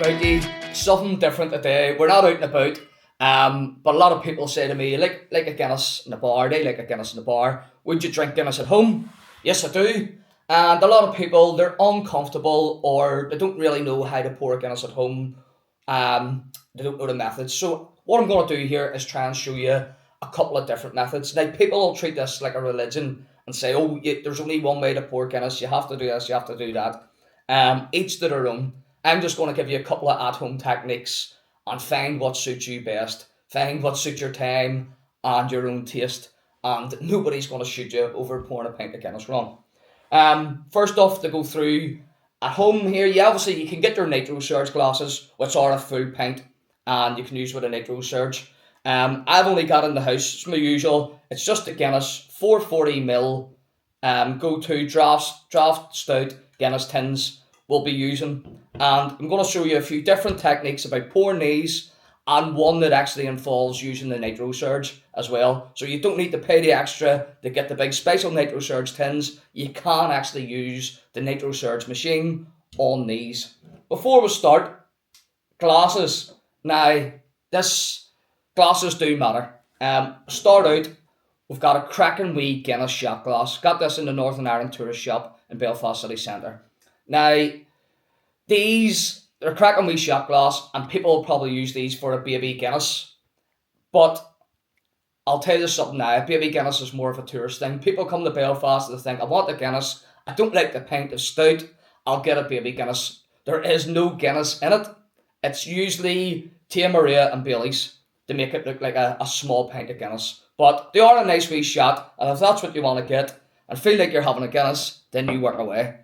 about you. Something different today. We're not out and about. But a lot of people say to me, like a Guinness in the bar. They like a Guinness in the bar. Would you drink Guinness at home? Yes, I do. And a lot of people, they're uncomfortable or they don't really know how to pour a Guinness at home. They don't know the methods. So what I'm going to do here is try and show you a couple of different methods. Now, people will treat this like a religion and say, oh, there's only one way to pour Guinness. You have to do this, you have to do that. Each to their own. I'm just going to give you a couple of at-home techniques and find what suits you best. Find what suits your time and your own taste. And nobody's going to shoot you over pouring a pint of Guinness rum. First off, to go through at home here, you can get your Nitro Surge glasses, which are a full pint, and you can use with a Nitro Surge. I've only got in the house, it's my usual, it's just a Guinness 440ml go-to draft stout Guinness tins we'll be using. And I'm going to show you a few different techniques about pouring these, and one that actually involves using the Nitro Surge as well. So you don't need to pay the extra to get the big special Nitro Surge tins. You can actually use the Nitro Surge machine on these. Before we start, glasses. Now, glasses do matter. Start out, we've got a cracking wee Guinness shot glass. Got this in the Northern Ireland tourist shop in Belfast City Centre. Now, they're cracking wee shot glass, and people will probably use these for a baby Guinness. But I'll tell you something now, baby Guinness is more of a tourist thing. People come to Belfast and they think, I want the Guinness, I don't like the pint of stout, I'll get a baby Guinness. There is no Guinness in it. It's usually Tia Maria and Bailey's to make it look like a small pint of Guinness. But they are a nice wee shot, and if that's what you want to get and feel like you're having a Guinness, then you work away.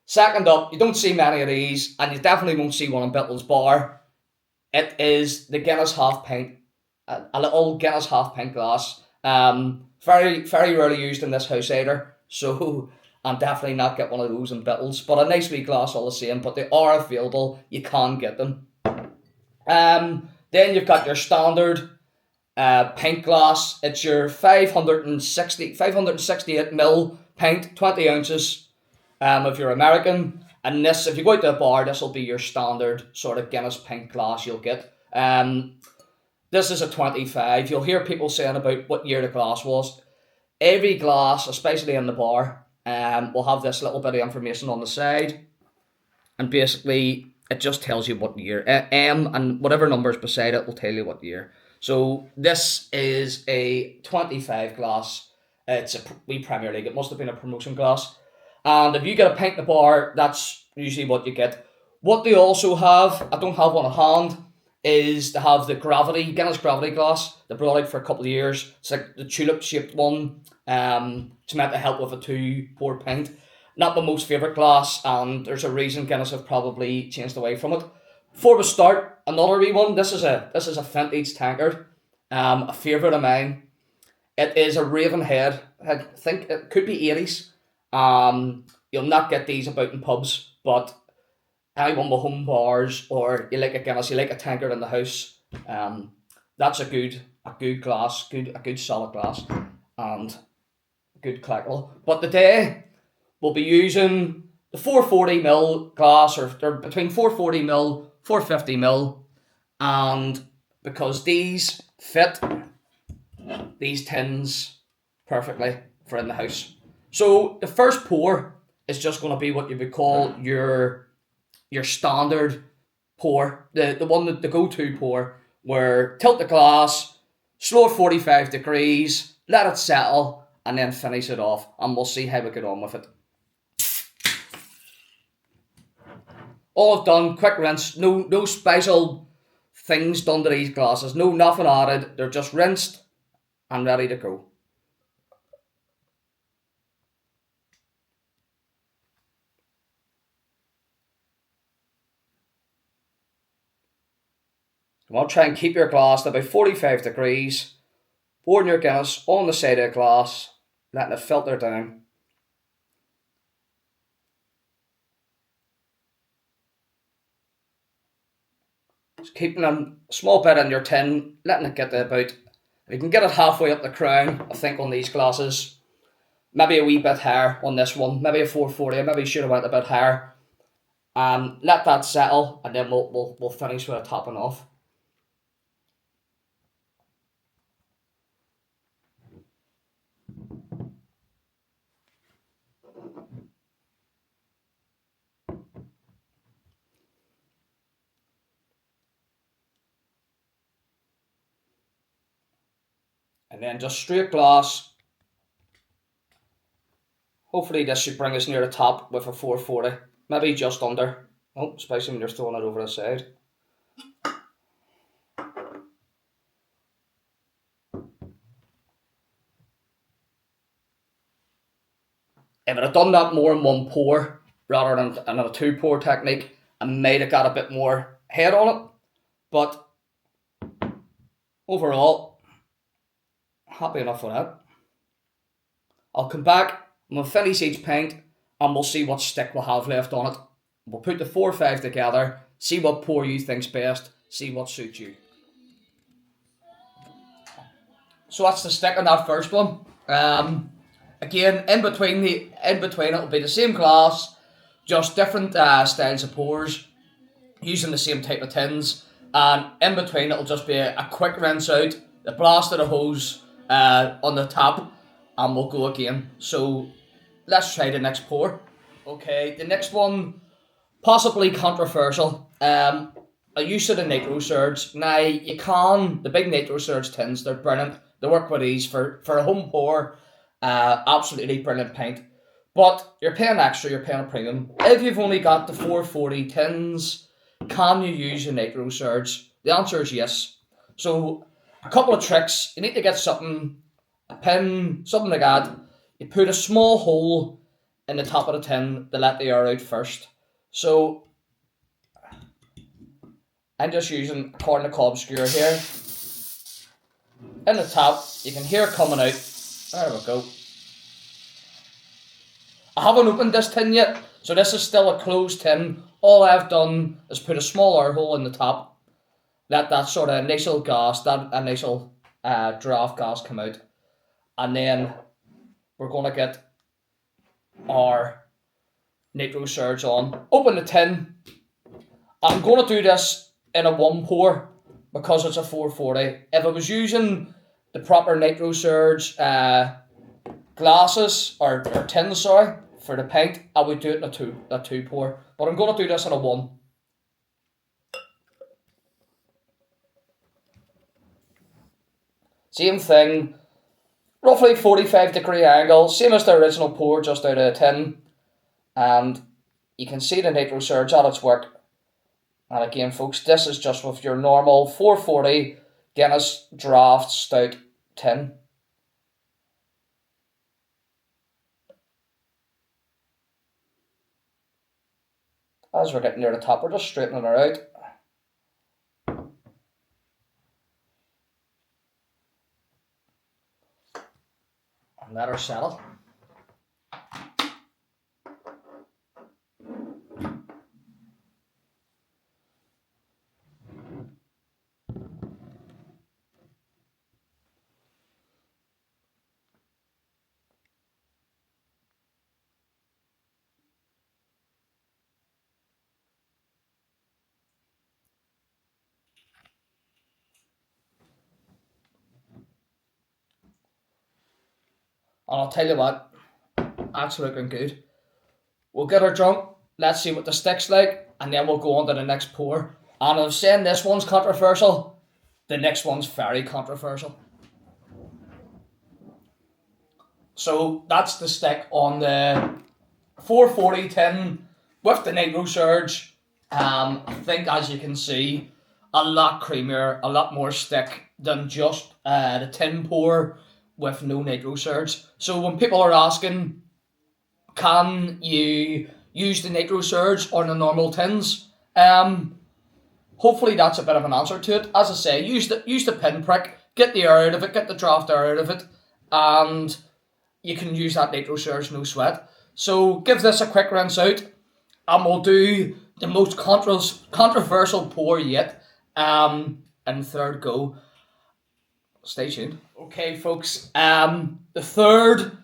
Second up, you don't see many of these, and you definitely won't see one in Bittles Bar. It is the Guinness half pint, a little Guinness half pint glass. Very, very rarely used in this house either, so I'm definitely not get one of those in Bittles. But a nice wee glass all the same, but they are available, you can get them. Then you've got your standard pint glass. It's your 568ml pint, 20 ounces. If you're American, and this, if you go out to a bar, this will be your standard sort of Guinness pint glass you'll get. This is a 25. You'll hear people saying about what year the glass was. Every glass, especially in the bar, will have this little bit of information on the side, and basically it just tells you what year. M and whatever numbers beside it will tell you what year. So this is a 25 glass. It's a wee Premier League. It must have been a promotion glass. And if you get a pint in the bar, that's usually what you get. What they also have, I don't have one at hand, is to have the Guinness Gravity glass. They brought out for a couple of years. It's like the tulip-shaped one. It's meant to help with a 2-pour pint. Not my most favourite glass, and there's a reason Guinness have probably changed away from it. Before we start, another wee one. This is a vintage tankard. A favourite of mine. It is a Ravenhead. I think it could be 80s. You'll not get these about in pubs, but anyone with home bars, or you like a Guinness, you like a tankard in the house, that's a good glass, a good solid glass, and a good clackle. But today we'll be using the 440ml glass, or they're between 440ml, 450ml, and because these fit these tins perfectly for in the house. So the first pour is just going to be what you would call your standard pour, the one that the go-to pour, where tilt the glass, slow at 45 degrees, let it settle, and then finish it off, and we'll see how we get on with it. All I've done, quick rinse, no special things done to these glasses, nothing added, they're just rinsed and ready to go. You want to try and keep your glass at about 45 degrees, pouring your Guinness on the side of the glass, letting it filter down. Just keeping a small bit in your tin, letting it get to about, if you can get it halfway up the crown, I think on these glasses, maybe a wee bit higher on this one, maybe a 440, I maybe should have went a bit higher. and let that settle, and then we'll finish with a topping off. And then just straight glass. Hopefully this should bring us near the top with a 440. Maybe just under. Oh, especially when you're throwing it over the side. If I'd have done that more in one pour rather than in a two pour technique, I might have got a bit more head on it. But overall, happy enough with that. I'll come back, we'll finish each pint, and we'll see what stick we'll have left on it. We'll put the 4 or 5 together, see what pour you think's best, see what suits you. So that's the stick on that first one. Again, in between it'll be the same glass, just different styles of pours, using the same type of tins, and in between it'll just be a quick rinse out, the blast of the hose on the tap, and we'll go again. So let's try the next pour. Okay, the next one, possibly controversial. A use of the nitro surge. Now the big nitro surge tins, they're brilliant. They work with ease for a home pour. Absolutely brilliant pint. But you're paying extra, you're paying a premium. If you've only got the 440 tins, can you use a nitro surge? The answer is yes. So a couple of tricks. You need to get something, a pin, something like that. You put a small hole in the top of the tin to let the air out first. So I'm just using a corn on the cob skewer here. In the top, you can hear it coming out. There we go. I haven't opened this tin yet, so this is still a closed tin. All I've done is put a small air hole in the top. Let that sort of initial gas, that initial draft gas come out. And then we're going to get our nitro surge on. Open the tin. I'm going to do this in a 1 pour because it's a 440. If I was using the proper nitro surge glasses or tins, sorry, for the pint, I would do it in a two pour. But I'm going to do this in a 1. Same thing, roughly 45-degree angle, same as the original pour, just out of a tin. And you can see the nitro surge at its work. And again, folks, this is just with your normal 440 Guinness Draft Stout tin. As we're getting near the top, we're just straightening her out. And let her settle. And I'll tell you what, that's looking good. We'll get her drunk, let's see what the stick's like, and then we'll go on to the next pour. And I'm saying this one's controversial, the next one's very controversial. So that's the stick on the 440 tin with the nitro surge. I think, as you can see, a lot creamier, a lot more stick than just the tin pour with no nitro surge. So when people are asking, can you use the nitro surge on the normal tins? Hopefully that's a bit of an answer to it. As I say, use the pinprick, get the air out of it, get the draft air out of it, and you can use that nitro surge, no sweat. So give this a quick rinse out, and we'll do the most controversial pour yet in third go. Stay tuned. Okay, folks, the third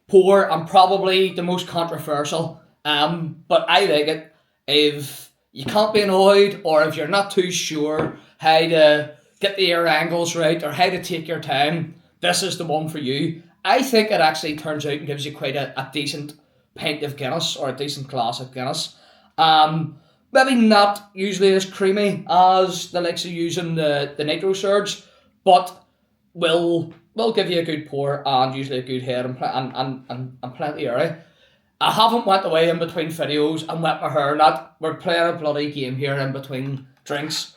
pour, and probably the most controversial, but I like it. if you can't be annoyed, or if you're not too sure how to get the ear angles right or how to take your time, this is the one for you. I think it actually turns out and gives you quite a decent pint of Guinness or a decent glass of Guinness. Maybe not usually as creamy as the likes of using the Nitro Surge, but will give you a good pour and usually a good head and plenty of area. I haven't went away in between videos and wet my hair not. We're playing a bloody game here in between drinks.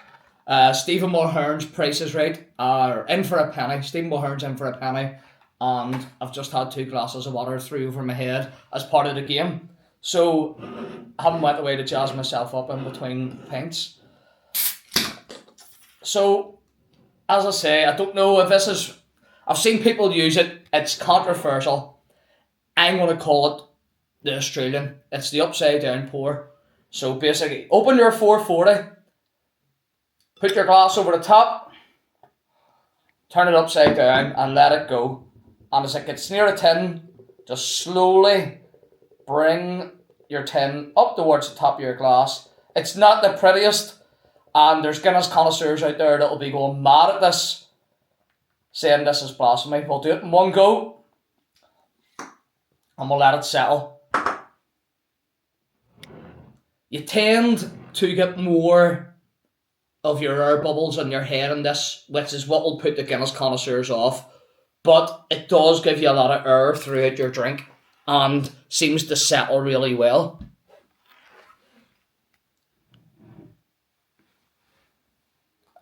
Stephen Mulhern's Price is Right are in for a penny. Stephen Mulhern's in for a penny. And I've just had 2 glasses of water through over my head as part of the game. So I haven't went away to jazz myself up in between pints. So, as I say, I don't know if this is... I've seen people use it. It's controversial. I'm going to call it the Australian. It's the upside down pour. So basically, open your 440. Put your glass over the top. Turn it upside down and let it go. And as it gets near the tin, just slowly bring your tin up towards the top of your glass. It's not the prettiest, and there's Guinness connoisseurs out there that'll be going mad at this, saying this is blasphemy. We'll do it in one go, and we'll let it settle. You tend to get more of your air bubbles in your head in this, which is what will put the Guinness connoisseurs off. But it does give you a lot of air throughout your drink and seems to settle really well.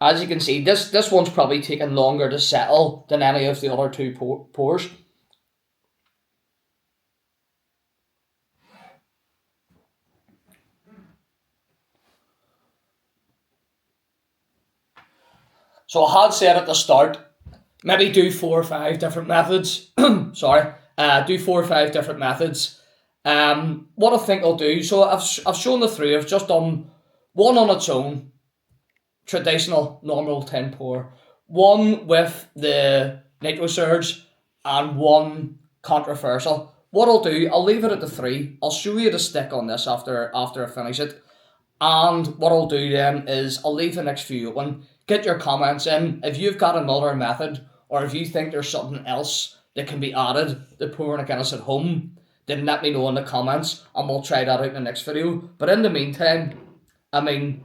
As you can see, this one's probably taken longer to settle than any of the other 2 pours. So I had said at the start, maybe do 4 or 5 different methods. Sorry. Do 4 or 5 different methods. What I think I'll do, so I've shown the 3. I've just done one on its own, traditional, normal tin pour, one with the Nitro Surge, and one controversial. What I'll do, I'll leave it at the 3. I'll show you the stick on this after I finish it. And what I'll do then is I'll leave the next few open. Get your comments in. If you've got another method, or if you think there's something else that can be added to pouring a Guinness at home, then let me know in the comments and we'll try that out in the next video. But in the meantime, I mean,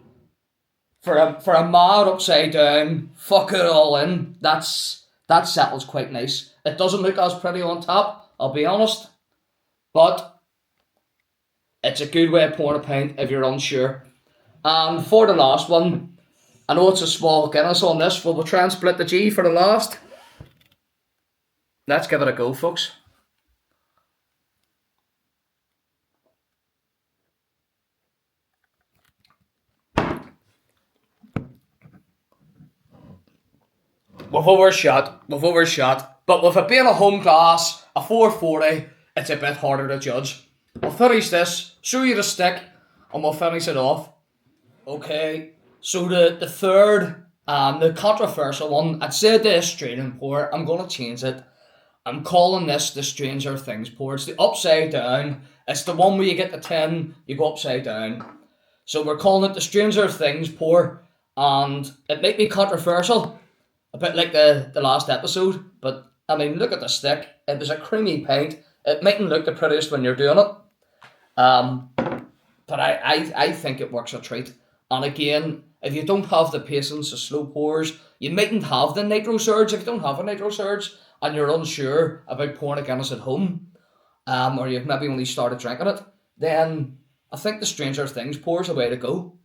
for a mad upside down, fuck it all in, that settles quite nice. It doesn't look as pretty on top, I'll be honest, but it's a good way of pouring a pint if you're unsure. And for the last one, I know it's a small Guinness on this, but we'll try and split the G for the last. Let's give it a go, folks. We've overshot, but with it being a home glass, a 440, it's a bit harder to judge. We'll finish this, show you the stick, and we'll finish it off. Okay, so the third, the controversial one, I'd say the Australian pour. I'm going to change it. I'm calling this the Stranger Things pour. It's the upside down. It's the one where you get the tin, you go upside down. So we're calling it the Stranger Things pour, and it might be controversial, a bit like the last episode, but I mean, look at the stick. It was a creamy pint. It mightn't look the prettiest when you're doing it, but I think it works a treat. And again, if you don't have the patience of slow pours, you mightn't have the Nitro Surge. If you don't have a Nitro Surge and you're unsure about pouring a Guinness at home, or you've maybe only started drinking it, then I think the Stranger Things pour is a way to go.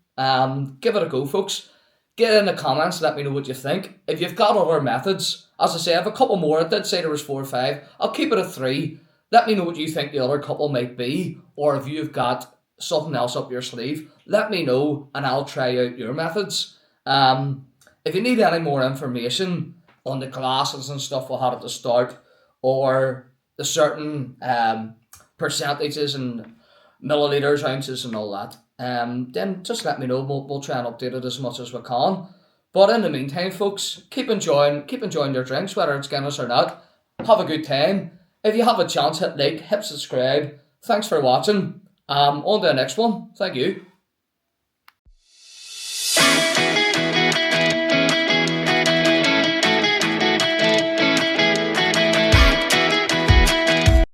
Give it a go, folks. Get in the comments, let me know what you think. If you've got other methods, as I say, I have a couple more. I did say there was 4 or 5. I'll keep it at 3. Let me know what you think the other couple might be, or if you've got something else up your sleeve, let me know and I'll try out your methods. If you need any more information on the glasses and stuff we had at the start, or the certain percentages and milliliters, ounces and all that, then just let me know. We'll try and update it as much as we can. But in the meantime, folks, keep enjoying your drinks, whether it's Guinness or not. Have a good time. If you have a chance, hit like, hit subscribe. Thanks for watching. On to the next one. Thank you.